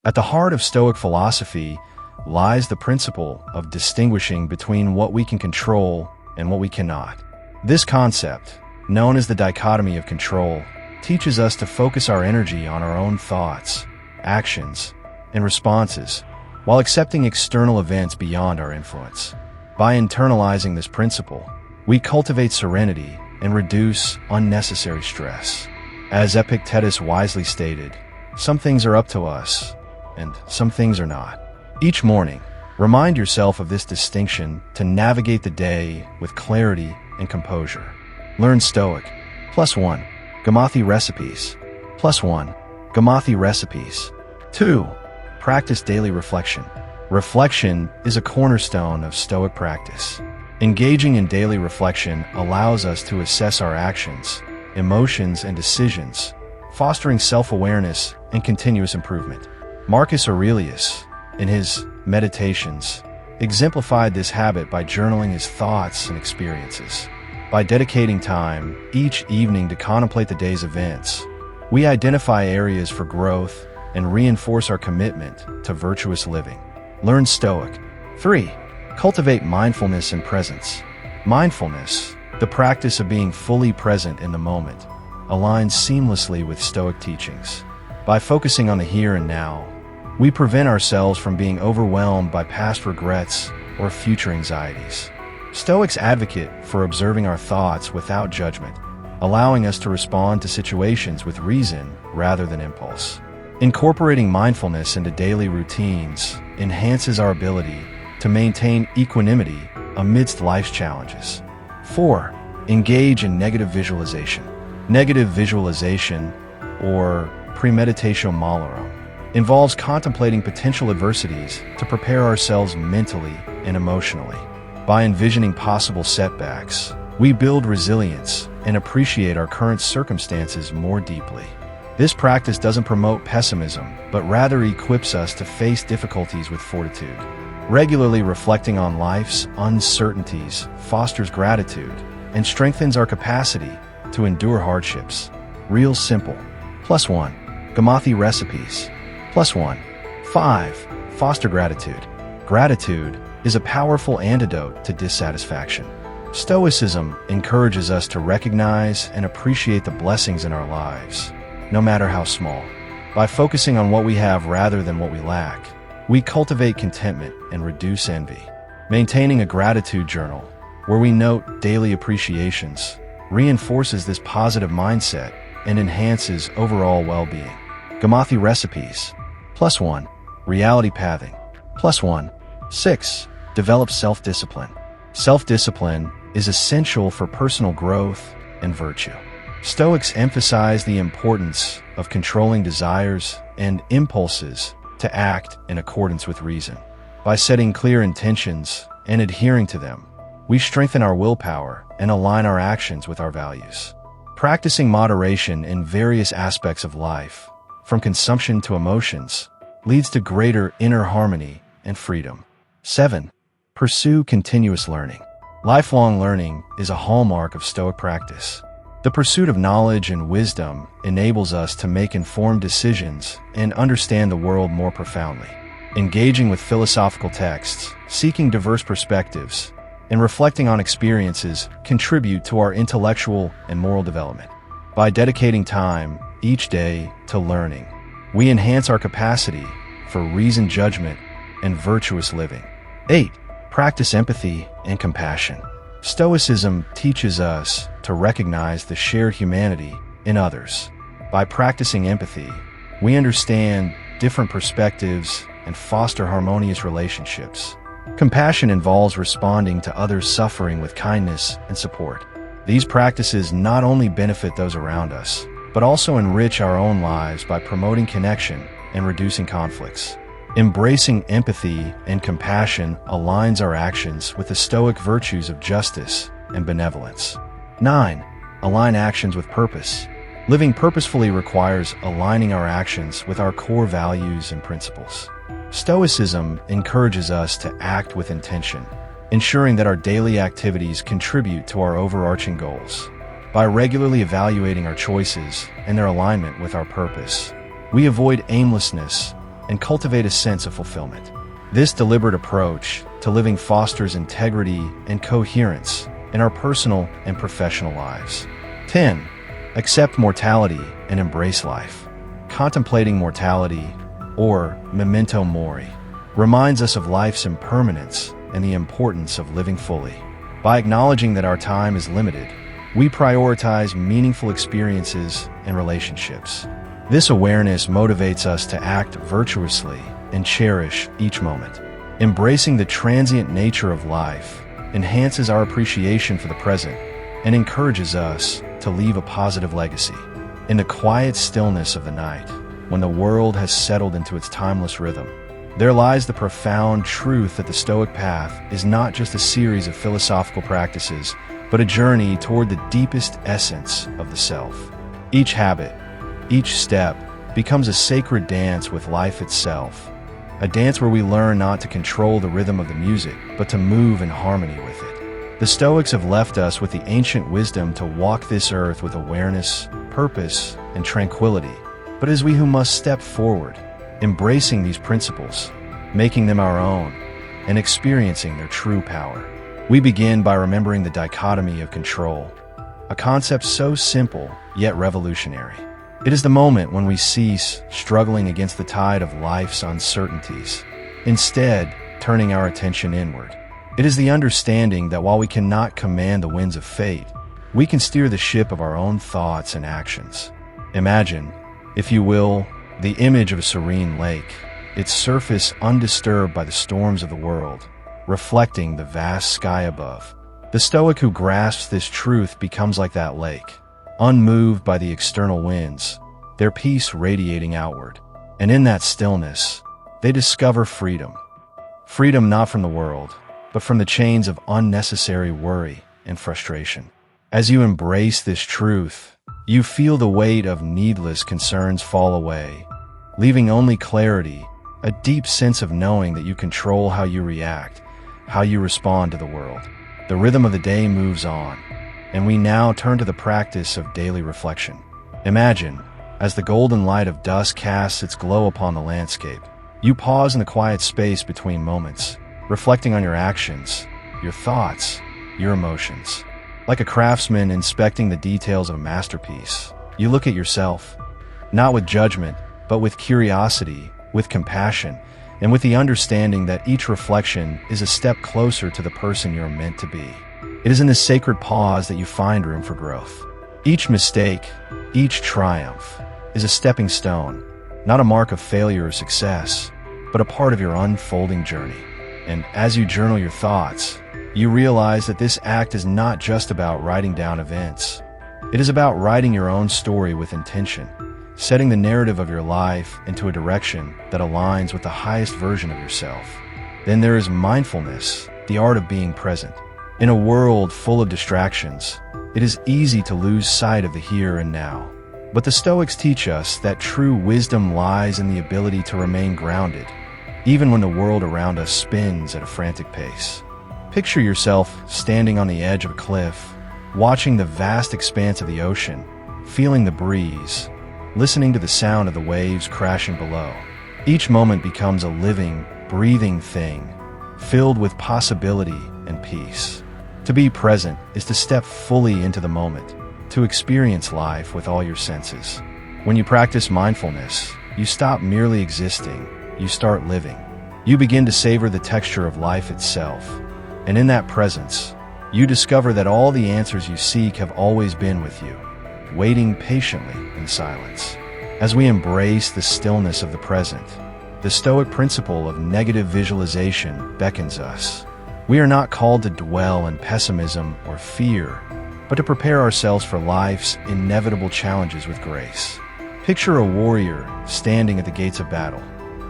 At the heart of Stoic philosophy lies the principle of distinguishing between what we can control and what we cannot. This concept, known as the dichotomy of control, teaches us to focus our energy on our own thoughts, actions, and responses, while accepting external events beyond our influence. By internalizing this principle, we cultivate serenity and reduce unnecessary stress. As Epictetus wisely stated, some things are up to us, and some things are not. Each morning, remind yourself of this distinction to navigate the day with clarity and composure. Learn Stoic. +1. Gamathi recipes. +1. Gamathi recipes. 2. Practice daily reflection. Reflection is a cornerstone of Stoic practice. Engaging in daily reflection allows us to assess our actions, emotions, and decisions, fostering self-awareness and continuous improvement. Marcus Aurelius, in his Meditations, exemplified this habit by journaling his thoughts and experiences. By dedicating time each evening to contemplate the day's events, we identify areas for growth and reinforce our commitment to virtuous living. Learn Stoic. 3. Cultivate mindfulness and presence. Mindfulness, the practice of being fully present in the moment, aligns seamlessly with Stoic teachings. By focusing on the here and now, we prevent ourselves from being overwhelmed by past regrets or future anxieties. Stoics advocate for observing our thoughts without judgment, allowing us to respond to situations with reason rather than impulse. Incorporating mindfulness into daily routines enhances our ability to maintain equanimity amidst life's challenges. 4. Engage in negative visualization. Negative visualization, or premeditatio malorum, involves contemplating potential adversities to prepare ourselves mentally and emotionally. By envisioning possible setbacks, we build resilience and appreciate our current circumstances more deeply. This practice doesn't promote pessimism, but rather equips us to face difficulties with fortitude. Regularly reflecting on life's uncertainties fosters gratitude and strengthens our capacity to endure hardships. Real simple. +1. Gamathi recipes. +1. 5. Foster gratitude. Gratitude is a powerful antidote to dissatisfaction. Stoicism encourages us to recognize and appreciate the blessings in our lives, no matter how small. By focusing on what we have rather than what we lack, we cultivate contentment and reduce envy. Maintaining a gratitude journal, where we note daily appreciations, reinforces this positive mindset and enhances overall well-being. Gamathi recipes. +1. Reality pathing. +1. 6. Develop self-discipline. Self-discipline is essential for personal growth and virtue. Stoics emphasize the importance of controlling desires and impulses to act in accordance with reason. By setting clear intentions and adhering to them, we strengthen our willpower and align our actions with our values. Practicing moderation in various aspects of life, from consumption to emotions, leads to greater inner harmony and freedom. 7. Pursue continuous learning. Lifelong learning is a hallmark of Stoic practice. The pursuit of knowledge and wisdom enables us to make informed decisions and understand the world more profoundly. Engaging with philosophical texts, seeking diverse perspectives, and reflecting on experiences contribute to our intellectual and moral development. By dedicating time each day to learning, we enhance our capacity for reasoned judgment and virtuous living. 8. Practice empathy and compassion. Stoicism teaches us to recognize the shared humanity in others. By practicing empathy, we understand different perspectives and foster harmonious relationships. Compassion involves responding to others' suffering with kindness and support. These practices not only benefit those around us, but also enrich our own lives by promoting connection and reducing conflicts. Embracing empathy and compassion aligns our actions with the Stoic virtues of justice and benevolence. 9. Align actions with purpose. Living purposefully requires aligning our actions with our core values and principles. Stoicism encourages us to act with intention, ensuring that our daily activities contribute to our overarching goals. By regularly evaluating our choices and their alignment with our purpose, we avoid aimlessness and cultivate a sense of fulfillment. This deliberate approach to living fosters integrity and coherence in our personal and professional lives. 10. Accept mortality and embrace life. Contemplating mortality, or memento mori, reminds us of life's impermanence and the importance of living fully. By acknowledging that our time is limited, we prioritize meaningful experiences and relationships. This awareness motivates us to act virtuously and cherish each moment. Embracing the transient nature of life enhances our appreciation for the present and encourages us to leave a positive legacy. In the quiet stillness of the night, when the world has settled into its timeless rhythm, there lies the profound truth that the Stoic path is not just a series of philosophical practices, but a journey toward the deepest essence of the self. Each habit, each step, becomes a sacred dance with life itself, a dance where we learn not to control the rhythm of the music, but to move in harmony with it. The Stoics have left us with the ancient wisdom to walk this earth with awareness, purpose, and tranquility, but it is we who must step forward, embracing these principles, making them our own, and experiencing their true power. We begin by remembering the dichotomy of control, a concept so simple yet revolutionary. It is the moment when we cease struggling against the tide of life's uncertainties, instead turning our attention inward. It is the understanding that while we cannot command the winds of fate, we can steer the ship of our own thoughts and actions. Imagine, if you will, the image of a serene lake, its surface undisturbed by the storms of the world, reflecting the vast sky above. The Stoic who grasps this truth becomes like that lake, unmoved by the external winds, their peace radiating outward. And in that stillness, they discover freedom. Freedom not from the world, but from the chains of unnecessary worry and frustration. As you embrace this truth, you feel the weight of needless concerns fall away, leaving only clarity, a deep sense of knowing that you control how you react, how you respond to the world. The rhythm of the day moves on, and we now turn to the practice of daily reflection. Imagine, as the golden light of dusk casts its glow upon the landscape, you pause in the quiet space between moments, reflecting on your actions, your thoughts, your emotions. Like a craftsman inspecting the details of a masterpiece, you look at yourself, not with judgment, but with curiosity, with compassion, and with the understanding that each reflection is a step closer to the person you're meant to be. It is in this sacred pause that you find room for growth. Each mistake, each triumph, is a stepping stone, not a mark of failure or success, but a part of your unfolding journey. And as you journal your thoughts, you realize that this act is not just about writing down events. It is about writing your own story with intention, setting the narrative of your life into a direction that aligns with the highest version of yourself. Then there is mindfulness, the art of being present. In a world full of distractions, it is easy to lose sight of the here and now. But the Stoics teach us that true wisdom lies in the ability to remain grounded, even when the world around us spins at a frantic pace. Picture yourself standing on the edge of a cliff, watching the vast expanse of the ocean, feeling the breeze, listening to the sound of the waves crashing below. Each moment becomes a living, breathing thing, filled with possibility and peace. To be present is to step fully into the moment, to experience life with all your senses. When you practice mindfulness, you stop merely existing, you start living. You begin to savor the texture of life itself. And in that presence, you discover that all the answers you seek have always been with you, waiting patiently in silence. As we embrace the stillness of the present, the Stoic principle of negative visualization beckons us. We are not called to dwell in pessimism or fear, but to prepare ourselves for life's inevitable challenges with grace. Picture a warrior standing at the gates of battle,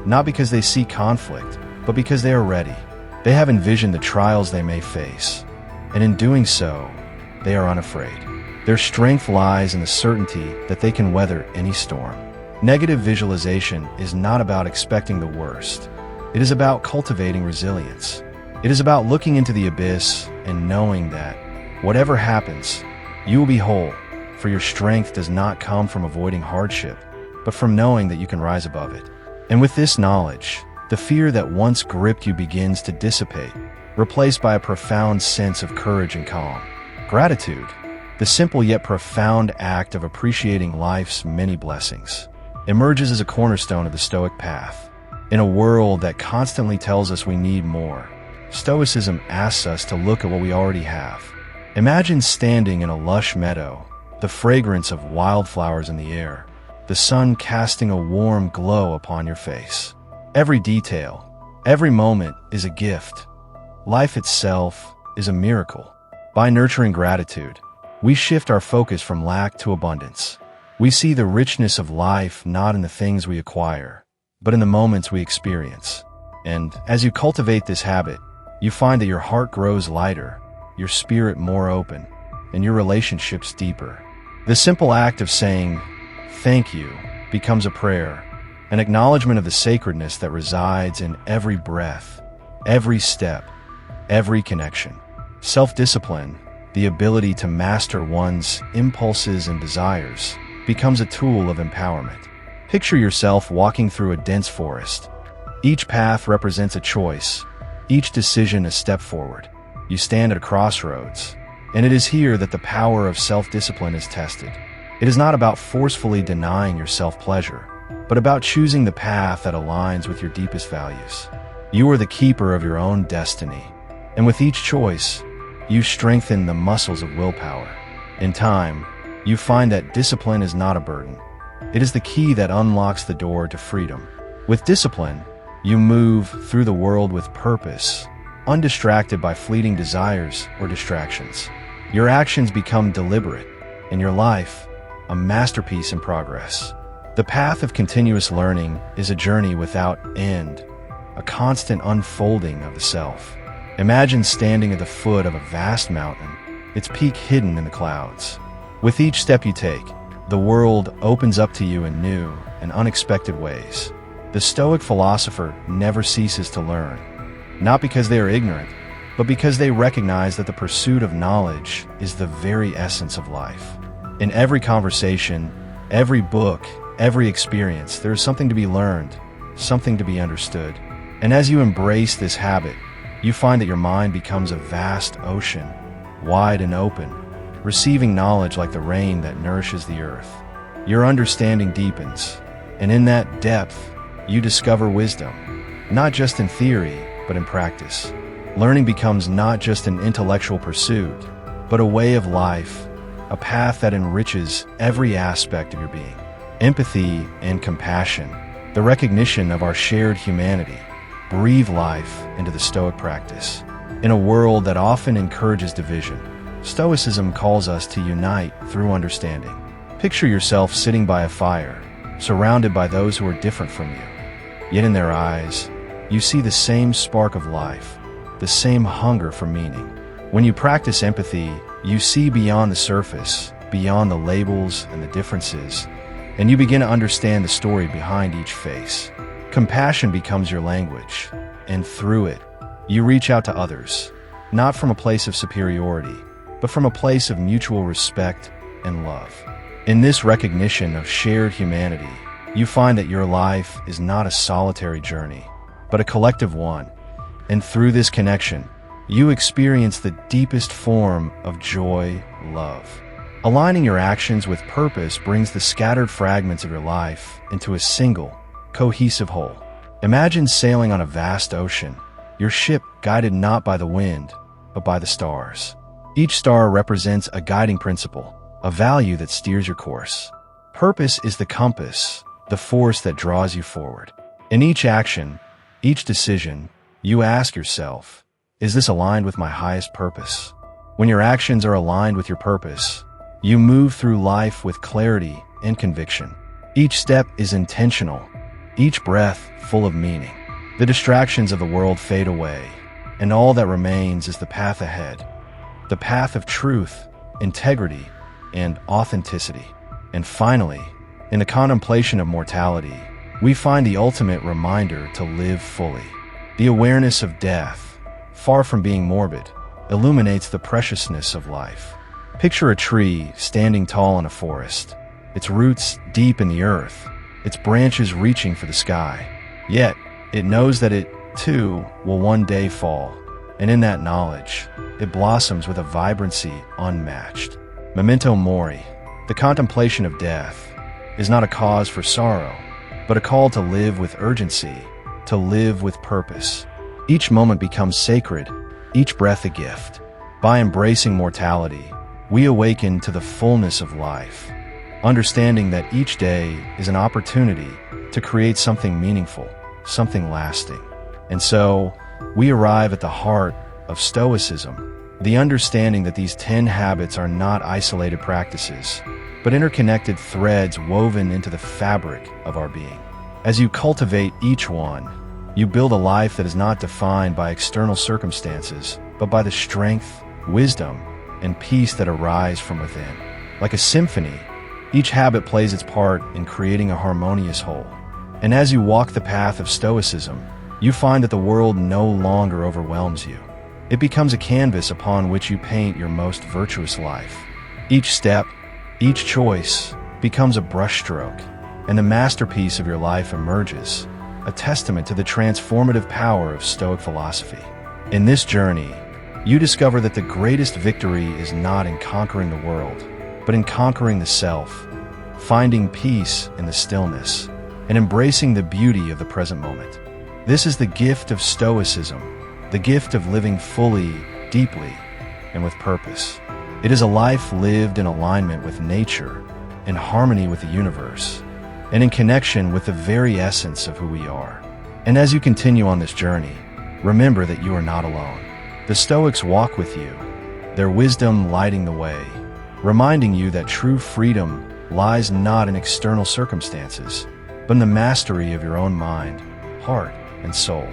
not because they see conflict, but because they are ready. They have envisioned the trials they may face, and in doing so, they are unafraid. Their strength lies in the certainty that they can weather any storm. Negative visualization is not about expecting the worst. It is about cultivating resilience. It is about looking into the abyss and knowing that, whatever happens, you will be whole, for your strength does not come from avoiding hardship, but from knowing that you can rise above it. And with this knowledge, the fear that once gripped you begins to dissipate, replaced by a profound sense of courage and calm. Gratitude, the simple yet profound act of appreciating life's many blessings, emerges as a cornerstone of the Stoic path. In a world that constantly tells us we need more, Stoicism asks us to look at what we already have. Imagine standing in a lush meadow, the fragrance of wildflowers in the air, the sun casting a warm glow upon your face. Every detail, every moment is a gift. Life itself is a miracle. By nurturing gratitude, we shift our focus from lack to abundance. We see the richness of life not in the things we acquire, but in the moments we experience. And as you cultivate this habit, you find that your heart grows lighter, your spirit more open, and your relationships deeper. The simple act of saying, "Thank you," becomes a prayer, an acknowledgement of the sacredness that resides in every breath, every step, every connection. Self-discipline, the ability to master one's impulses and desires, becomes a tool of empowerment. Picture yourself walking through a dense forest. Each path represents a choice, each decision a step forward. You stand at a crossroads, and it is here that the power of self-discipline is tested. It is not about forcefully denying yourself pleasure, but about choosing the path that aligns with your deepest values. You are the keeper of your own destiny, and with each choice, you strengthen the muscles of willpower. In time, you find that discipline is not a burden. It is the key that unlocks the door to freedom. With discipline, you move through the world with purpose, undistracted by fleeting desires or distractions. Your actions become deliberate, and your life, a masterpiece in progress. The path of continuous learning is a journey without end, a constant unfolding of the self. Imagine standing at the foot of a vast mountain, its peak hidden in the clouds. With each step you take, the world opens up to you in new and unexpected ways. The Stoic philosopher never ceases to learn, not because they are ignorant, but because they recognize that the pursuit of knowledge is the very essence of life. In every conversation, every book, every experience, there is something to be learned, something to be understood. And as you embrace this habit, you find that your mind becomes a vast ocean, wide and open, receiving knowledge like the rain that nourishes the earth. Your understanding deepens, and in that depth, you discover wisdom, not just in theory, but in practice. Learning becomes not just an intellectual pursuit, but a way of life, a path that enriches every aspect of your being. Empathy and compassion, the recognition of our shared humanity, breathe life into the Stoic practice. In a world that often encourages division, Stoicism calls us to unite through understanding. Picture yourself sitting by a fire, surrounded by those who are different from you. Yet in their eyes, you see the same spark of life, the same hunger for meaning. When you practice empathy, you see beyond the surface, beyond the labels and the differences, and you begin to understand the story behind each face. Compassion becomes your language, and through it, you reach out to others, not from a place of superiority, but from a place of mutual respect and love. In this recognition of shared humanity, you find that your life is not a solitary journey, but a collective one. And through this connection, you experience the deepest form of joy, love. Aligning your actions with purpose brings the scattered fragments of your life into a single, cohesive whole. Imagine sailing on a vast ocean, your ship guided not by the wind, but by the stars. Each star represents a guiding principle, a value that steers your course. Purpose is the compass, the force that draws you forward. In each action, each decision, you ask yourself, is this aligned with my highest purpose? When your actions are aligned with your purpose, you move through life with clarity and conviction. Each step is intentional, each breath full of meaning. The distractions of the world fade away, and all that remains is the path ahead, the path of truth, integrity, and authenticity. And finally, in the contemplation of mortality, we find the ultimate reminder to live fully. The awareness of death, far from being morbid, illuminates the preciousness of life. Picture a tree standing tall in a forest, its roots deep in the earth, its branches reaching for the sky. Yet, it knows that it, too, will one day fall, and in that knowledge, it blossoms with a vibrancy unmatched. Memento mori, the contemplation of death, is not a cause for sorrow, but a call to live with urgency, to live with purpose. Each moment becomes sacred, each breath a gift. By embracing mortality, we awaken to the fullness of life, understanding that each day is an opportunity to create something meaningful, something lasting. And so, we arrive at the heart of Stoicism, the understanding that these 10 habits are not isolated practices, but interconnected threads woven into the fabric of our being. As you cultivate each one, you build a life that is not defined by external circumstances, but by the strength, wisdom, and peace that arise from within. Like a symphony, each habit plays its part in creating a harmonious whole. And as you walk the path of Stoicism, you find that the world no longer overwhelms you. It becomes a canvas upon which you paint your most virtuous life. Each step, each choice, becomes a brushstroke, and the masterpiece of your life emerges, a testament to the transformative power of Stoic philosophy. In this journey, you discover that the greatest victory is not in conquering the world, but in conquering the self, finding peace in the stillness, and embracing the beauty of the present moment. This is the gift of Stoicism, the gift of living fully, deeply, and with purpose. It is a life lived in alignment with nature, in harmony with the universe, and in connection with the very essence of who we are. And as you continue on this journey, remember that you are not alone. The Stoics walk with you, their wisdom lighting the way, reminding you that true freedom lies not in external circumstances, but in the mastery of your own mind, heart, and soul.